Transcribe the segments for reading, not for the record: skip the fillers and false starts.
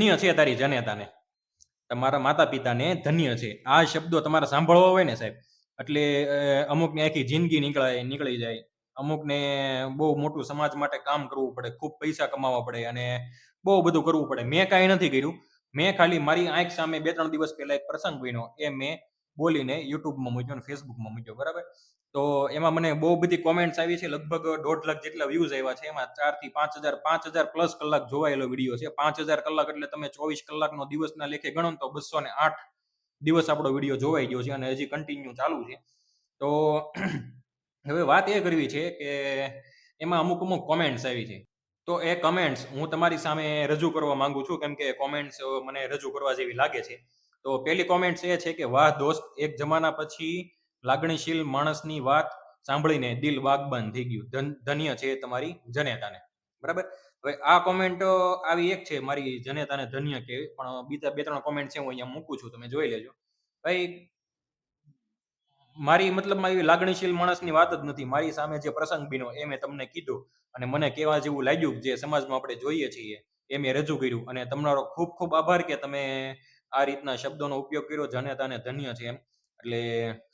ધન્ય છે તારી જનેતાને, તમારા માતા પિતાને ધન્ય છે. આ શબ્દો તમારે સાંભળવા હોય ને સાહેબ, એટલે અમુકને આખી જિંદગી નીકળી જાય, અમુકને બહુ મોટું સમાજ માટે કામ કરવું પડે, ખૂબ પૈસા કમાવા પડે અને બહુ બધું કરવું પડે. મેં કાંઈ નથી કર્યું. મેં ખાલી મારી આંખ સામે 2-3 દિવસ પહેલા એક પ્રસંગ બન્યો, એ મેં બોલીને યુટ્યુબમાં મૂક્યો અને ફેસબુકમાં મૂક્યો, બરાબર. તો એમાં મને બહુ બધી કોમેન્ટ્સ આવી છે, લગભગ 1.5 લાખ જેટલા વ્યૂઝ આવ્યા છે. એમાં 4 થી 5,000 પ્લસ કલાક જોવાયેલો વિડીયો છે. 5,000 કલાક એટલે તમે 24 કલાકનો દિવસના લેખે ગણો તો 208 દિવસ આપણો વિડીયો જોવાઈ ગયો છે અને હજી કન્ટિન્યુ ચાલુ છે. તો હવે વાત એ કરવી છે કે એમાં અમુક કોમેન્ટ્સ આવી છે. તો એ કમેન્ટ્સ હું તમારી સામે રજૂ કરવા માંગુ છું, કેમ કે કોમેન્ટ્સ મને રજૂ કરવા જેવી લાગે છે. તો પહેલી કોમેન્ટ્સ એ છે કે વાહ દોસ્ત, એક જમાના પછી લાગણીશીલ માણસની વાત સાંભળીને દિલ બાગબાન થઈ ગયું. ધન્ય છે તમારી જનેતાને, બરાબર. હવે આ કોમેન્ટ આવી એક છે, મારી જનેતાને ધન્ય કહેવી, પણ બીજા 2-3 કોમેન્ટ છે હું અહીંયા મૂકું છું, તમે જોઈ લેજો. ભાઈ મારી મતલબમાં એવી લાગણીશીલ માણસની વાત જ નથી. મારી સામે જે પ્રસંગ બન્યો એ મેં તમને કીધું અને મને કેવા જેવું લાગ્યું, જે સમાજમાં આપણે જોઈએ છીએ એ મેં રજૂ કર્યું. અને તમારો ખૂબ ખૂબ આભાર કે તમે આ રીતના શબ્દોનો ઉપયોગ કર્યો, જનેતાને ધન્ય છે એમ. એટલે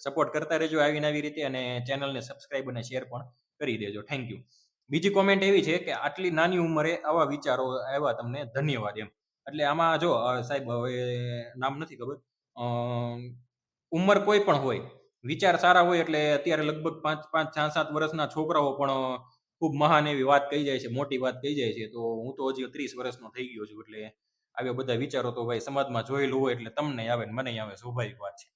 સપોર્ટ કરતા રહેજો આવી રીતે, અને ચેનલને સબસ્ક્રાઇબ અને શેર પણ કરી દેજો. Thank you. બીજી કોમેન્ટ એવી છે કે આટલી નાની ઉંમરે આવા વિચારો આવ્યા, તમને ધન્યવાદ એમ. એટલે આમાં જો સાહેબ, હવે નામ નથી ખબર, ઉંમર કોઈ પણ હોય, વિચાર સારા હોય એટલે અત્યારે લગભગ 5, 6, 7 વર્ષના છોકરાઓ પણ ખૂબ મહાન એવી વાત કહી જાય છે, મોટી વાત કહી જાય છે. તો હું તો હજી 30 વર્ષનો થઈ ગયો છું, એટલે આવ્યા બધા વિચારો તો ભાઈ સમાજમાં જોયેલું હોય એટલે તમને આવે ને મને આવે, સ્વાભાવિક વાત છે,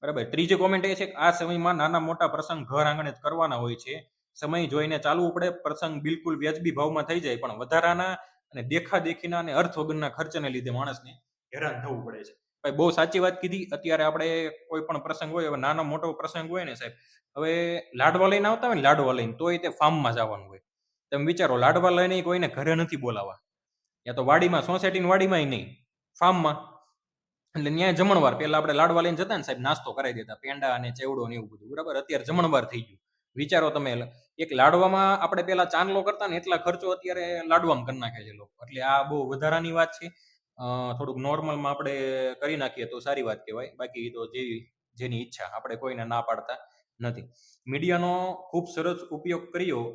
બરાબર. ત્રીજી કોમેન્ટ એ છે કે આ સમયમાં નાના મોટા પ્રસંગ ઘર આંગણે જ કરવાના હોય છે, સમય જોઈને ચાલવું પડે. પ્રસંગ બિલકુલ વ્યાજબી ભાવમાં થઈ જાય, પણ વધારાના અને દેખાદેખીના અને અર્થ વગરના ખર્ચને લીધે માણસને હેરાન થવું પડે છે. ભાઈ બહુ સાચી વાત કીધી. અત્યારે આપણે કોઈ પણ પ્રસંગ હોય, હવે નાનો મોટો પ્રસંગ હોય ને સાહેબ, હવે લાડવા લઈને આવતા હોય ને, લાડવા લઈને, તોય તે ફાર્મમાં જવાનું હોય. તમે વિચારો, લાડવા લઈને કોઈને ઘરે નથી બોલાવા, યા તો વાડીમાં, સોસાયટીની વાડીમાં નહીં, ફાર્મમાં. એટલે ત્યાં જમણવાર, પહેલા આપણે લાડવા લઈને જતા ને સાહેબ, નાસ્તો કરાવી દેતા, પેંડા અને ચેવડો ને એવું બધું, બરાબર. અત્યારે જમણવાર થઈ ગયું. વિચારો તમે, એક લાડવામાં આપણે પેલા ચાંદલો કરતા ને એટલા ખર્ચો અત્યારે લાડવામાં કરી નાખે છે લોકો. એટલે આ બહુ વધારાની વાત છે. થોડુંક નોર્મલમાં આપણે કરી નાખીએ તો સારી વાત કહેવાય. બાકી તો જેની ઈચ્છા, આપણે કોઈને ના પાડતા નથી. મીડિયાનો ખૂબ સરસ ઉપયોગ કર્યો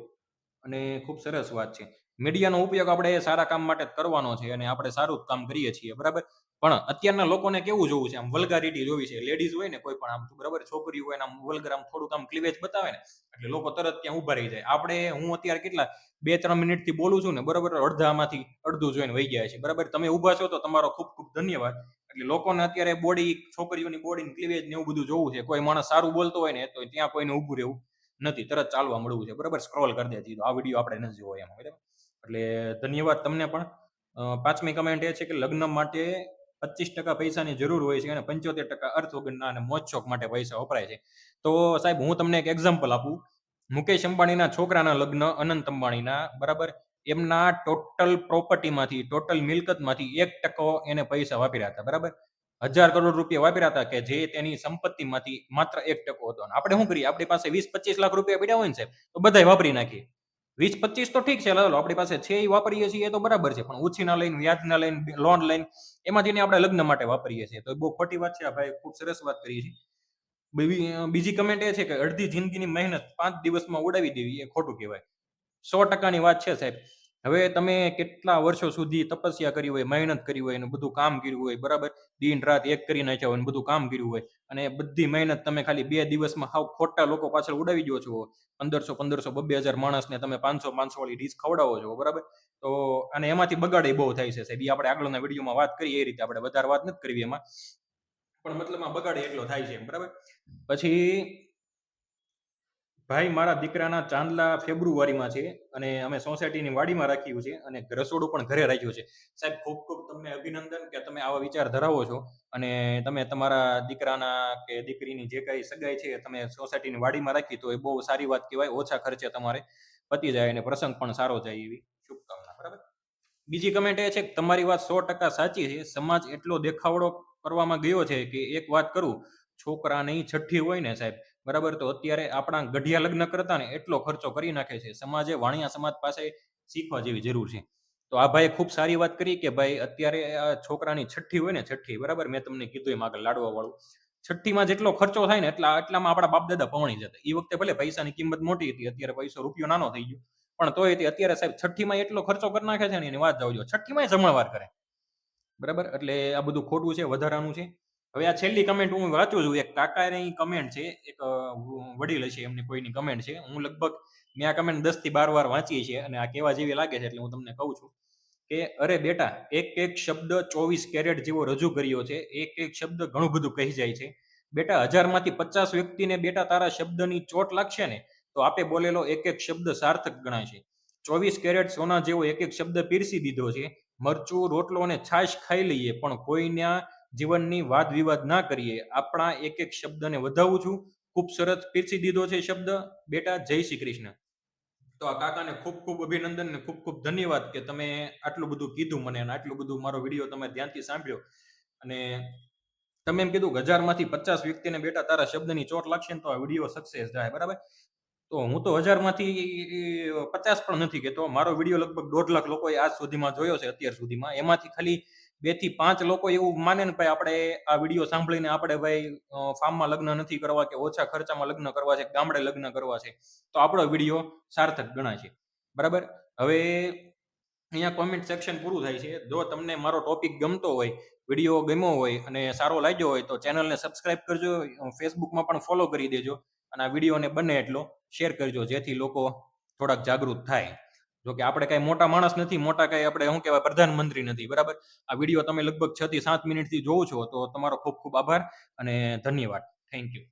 અને ખૂબ સરસ વાત છે. મીડિયાનો ઉપયોગ આપણે સારા કામ માટે જ કરવાનો છે અને આપણે સારું કામ કરીએ છીએ, બરાબર. પણ અત્યારના લોકોને કેવું જોવું છે, આમ વલ્ગારિટી જોવી છે. લેડીઝ હોય ને કોઈ પણ, આમ બરાબર, છોકરી હોય ને આમ વલ્ગર, આમ થોડુંક આમ ક્લિવેજ બતાવે ને એટલે લોકો તરત ત્યાં ઉભા રહી જાય. હું અત્યારે કેટલા 2-3 મિનિટથી બોલું છું ને, બરાબર, અડધામાંથી અડધું જોઈને વહી ગયા છે, બરાબર. તમે ઊભા છો તો તમારો ખૂબ ખૂબ ધન્યવાદ. એટલે લોકોને અત્યારે બોડી, છોકરીઓની બોડીની ક્લિવેજ ને એવું બધું જોવું છે. કોઈ માણસ સારું બોલતો હોય ને તો ત્યાં કોઈને ઊભું રહેવું નથી, તરત ચાલવા મળવું છે, બરાબર. સ્ક્રોલ કરી દે સીધો, આ વિડીયો આપણે નથી જોવો એમ, બરાબર. એટલે ધન્યવાદ તમને પણ. 5મી કમેન્ટ એ છે કે લગ્ન માટે 25% પૈસાની જરૂર હોય છે અને 75% અર્થ વગરના અને મોજ શોખ માટે પૈસા વપરાય છે. તો સાહેબ હું તમને એક એક્ઝામ્પલ આપું. મુકેશ અંબાણીના છોકરાના લગ્ન અનંત અંબાણીના, બરાબર, એમના ટોટલ પ્રોપર્ટીમાંથી, ટોટલ મિલકતમાંથી 1% એને પૈસા વાપર્યા હતા, બરાબર. 1000 કરોડ રૂપિયા વાપર્યા હતા, કે જે તેની સંપત્તિમાંથી માત્ર 1% હતો. આપણે શું કરીએ, આપણી પાસે 20-25 લાખ રૂપિયા પડ્યા હોય ને સાહેબ, તો બધાય વાપરી નાખીએ. 20-25 તો ઠીક છે, આપણી પાસે છે એ વાપરીએ છીએ, એ તો બરાબર છે. પણ ઉછીના લઈને, વ્યાજના લઈને, લોન લઈને, એમાંથી આપણે લગ્ન માટે વાપરીએ છીએ, તો એ બહુ ખોટી વાત છે. ભાઈ ખૂબ સરસ વાત કરી છે. બીજી કમેન્ટ એ છે કે અડધી જિંદગીની મહેનત 5 દિવસમાં ઉડાવી દેવી એ ખોટું કહેવાય. 100%ની વાત છે સાહેબ. હવે તમે કેટલા વર્ષો સુધી તપસ્યા કરી હોય, મહેનત કરી હોય અને બધું કામ કર્યું હોય, બરાબર, દિન રાત એક કરી નાખ્યા હોય, બધું કામ કર્યું હોય, અને બધી મહેનત તમે ખાલી 2 દિવસમાં હાવ ખોટા લોકો પાછળ ઉડાવી દો છો. 1500, 2,000 માણસને તમે 500 વાળી ડીશ ખવડાવો છો, બરાબર. તો અને એમાંથી બગાડે બહુ થાય છે સાહેબ. એ આપણે આગળના વિડીયોમાં વાત કરીએ એ રીતે, આપણે વધારે વાત નથી કરવી એમાં, પણ મતલબમાં બગાડે એટલો થાય છે, બરાબર. પછી ભાઈ મારા દીકરાના ચાંદલા ફેબ્રુઆરીમાં છે અને અમે સોસાયટીની વાડીમાં રાખ્યું છે અને રસોડું પણ ઘરે રાખ્યું છે. સાહેબ ખૂબ ખૂબ તમને અભિનંદન કે તમે આવા વિચાર ધરાવો છો અને તમે તમારા દીકરાના કે દીકરીની જે કઈ સગાઈ છે તમે સોસાયટીની વાડીમાં રાખી, તો એ બહુ સારી વાત કહેવાય. ઓછા ખર્ચે તમારે પતી જાય અને પ્રસંગ પણ સારો જાય, એવી શુભકામના, બરાબર. બીજી કમેન્ટ એ છે કે તમારી વાત 100% સાચી છે. સમાજ એટલો દેખાવડો કરવામાં ગયો છે કે એક વાત કરું, છોકરાની છઠ્ઠી હોય ને સાહેબ, બરાબર, તો અત્યારે આપણા ગઢિયા લગ્ન કરતા ને એટલો ખર્ચો કરી નાખે છે. સમાજે, વાણિયા સમાજ પાસે શીખવા જેવી જરૂર છે. તો આ ભાઈએ ખૂબ સારી વાત કરી કે ભાઈ અત્યારે આ છોકરાની છઠ્ઠી હોય ને, છઠ્ઠી, બરાબર? મેં તમને કીધું એમ આગળ લાડવા વાળું. છઠ્ઠીમાં જેટલો ખર્ચો થાય ને એટલામાં આપણા બાપ દાદા પહોંચી જતા. એ વખતે ભલે પૈસાની કિંમત મોટી હતી, અત્યારે પૈસો રૂપિયો નાનો થઈ ગયો, પણ તોય તે અત્યારે સાહેબ છઠ્ઠીમાં એટલો ખર્ચો કરી નાખે છે ને એની વાત જાવ જો. છઠ્ઠીમાં જમણવાર કરે, બરાબર? એટલે આ બધું ખોટું છે, વધારાનું છે. હવે આ છેલ્લી કમેન્ટ હું વાંચું છું. એક કાકાની કમેન્ટ છે, એક વડીલ હશે એમની કોઈની કમેન્ટ છે. હું લગભગ મેં આ કમેન્ટ 10 થી 12 વાર વાંચી છે અને આ કેવા જેવી લાગે છે એટલે હું તમને કહું છું કે અરે બેટા, એક એક શબ્દ 24 કેરેટ જેવો રજૂ કર્યો છે. એક એક શબ્દ ઘણું બધું કહી જાય છે. બેટા, 1000માંથી 50 વ્યક્તિને બેટા તારા શબ્દની ચોટ લાગશે ને તો આપે બોલેલો એક એક શબ્દ સાર્થક ગણાશે. 24 કેરેટ સોના જેવો એક એક શબ્દ પીરસી દીધો છે. મરચું, રોટલો અને છાશ ખાઈ લઈએ પણ કોઈના જીવનની વાદ વિવાદ ના કરીએ. આપણા એક એક શબ્દને વધાવું છું. ખૂબ સરસ પીરસી દીધો છે શબ્દ બેટા. જય શ્રી કૃષ્ણ. તો આ કાકાને ખૂબ ખૂબ અભિનંદન ને ખૂબ ખૂબ ધન્યવાદ કે તમે આટલું બધું કીધું મને અને આટલું બધું મારો વિડીયો તમે ધ્યાનથી સાંભળ્યો. અને તમે એમ કીધું કે 1000માંથી 50 વ્યક્તિને બેટા તારા શબ્દની ચોટ લાગશે ને તો આ વિડીયો સક્સેસ જાય, બરાબર? તો હું તો 1000માંથી 50 પણ નથી કહેતો. મારો વિડીયો લગભગ 1.5 લાખ લોકોએ આજ સુધીમાં જોયો છે, અત્યાર સુધીમાં. એમાંથી ખાલી 2 થી 5 લોકો એવું માને ને ભાઈ આપણે આ વિડીયો સાંભળીને આપણે ભાઈ ફાર્મમાં લગ્ન નથી કરવા કે ઓછા ખર્ચામાં લગ્ન કરવા છે, ગામડે લગ્ન કરવા છે, તો આપણો વિડીયો સાર્થક ગણાશે, બરાબર? હવે અહીંયા કોમેન્ટ સેક્શન પૂરું થાય છે. જો તમને મારો ટોપિક ગમતો હોય, વિડીયો ગમ્યો હોય અને સારો લાગ્યો હોય તો ચેનલને સબસ્ક્રાઇબ કરજો, ફેસબુકમાં પણ ફોલો કરી દેજો અને આ વિડીયોને બને એટલો શેર કરજો જેથી લોકો થોડાક જાગૃત થાય. જો કે આપણે કઈ મોટા માણસ નથી, મોટા કઈ આપણે શું કહેવાય પ્રધાનમંત્રી નથી, બરાબર? આ વિડીયો તમે લગભગ 6 થી 7 મિનિટથી જોવો છો તો તમારો ખૂબ ખૂબ આભાર અને ધન્યવાદ. Thank you.